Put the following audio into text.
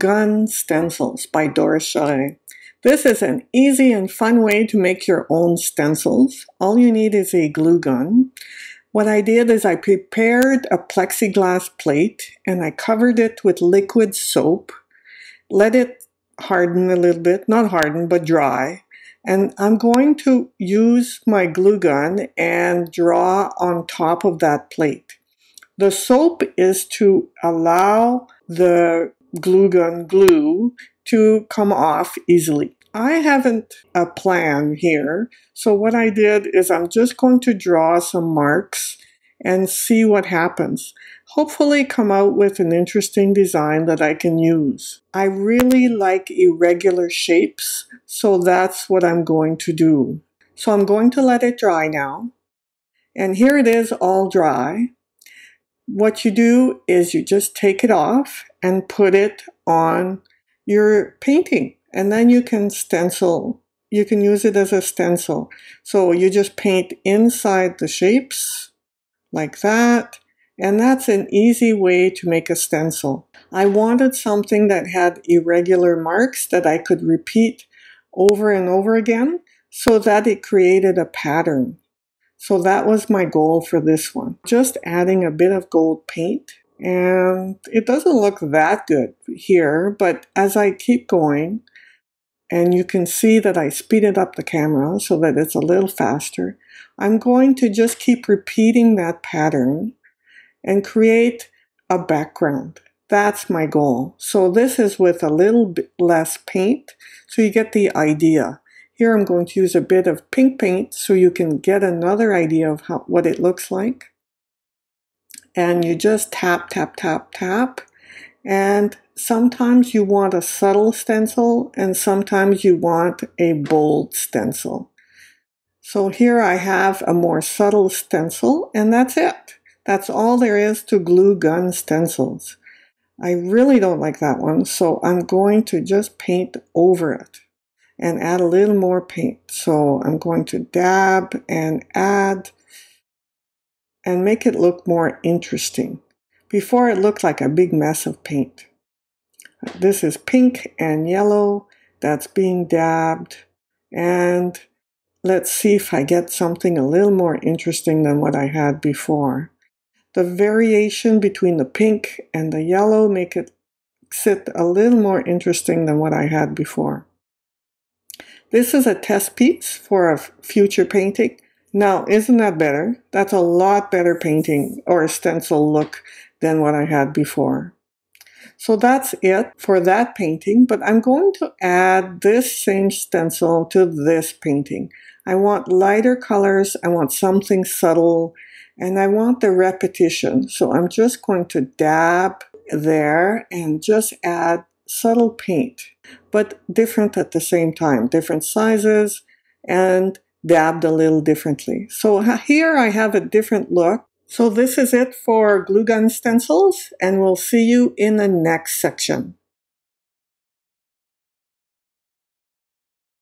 Gun Stencils by Doris Charest. This is an easy and fun way to make your own stencils. All you need is a glue gun. What I did is I prepared a plexiglass plate and I covered it with liquid soap. Let it harden a little bit, not harden, but dry. And I'm going to use my glue gun and draw on top of that plate. The soap is to allow the glue gun glue to come off easily. I haven't a plan here, so what I did is I'm just going to draw some marks and see what happens. Hopefully come out with an interesting design that I can use. I really like irregular shapes, so that's what I'm going to do. So I'm going to let it dry now. And here it is all dry. What you do is you just take it off and put it on your painting. And then you can stencil. You can use it as a stencil. So you just paint inside the shapes like that. And that's an easy way to make a stencil. I wanted something that had irregular marks that I could repeat over and over again so that it created a pattern. So that was my goal for this one. Just adding a bit of gold paint. And it doesn't look that good here, but as I keep going, and you can see that I speeded up the camera so that it's a little faster, I'm going to just keep repeating that pattern and create a background. That's my goal. So this is with a little bit less paint, so you get the idea. Here I'm going to use a bit of pink paint so you can get another idea of what it looks like. And you just tap, tap, tap, tap. And sometimes you want a subtle stencil and sometimes you want a bold stencil. So here I have a more subtle stencil and that's it. That's all there is to glue gun stencils. I really don't like that one, so I'm going to just paint over it and add a little more paint. So I'm going to dab and add and make it look more interesting. Before it looked like a big mess of paint. This is pink and yellow that's being dabbed. And let's see if I get something a little more interesting than what I had before. The variation between the pink and the yellow make it sit a little more interesting than what I had before. This is a test piece for a future painting. Now, isn't that better? That's a lot better painting or stencil look than what I had before. So that's it for that painting, but I'm going to add this same stencil to this painting. I want lighter colors, I want something subtle, and I want the repetition. So I'm just going to dab there and just add subtle paint, but different at the same time, different sizes and dabbed a little differently. So here I have a different look. So this is it for glue gun stencils, and we'll see you in the next section.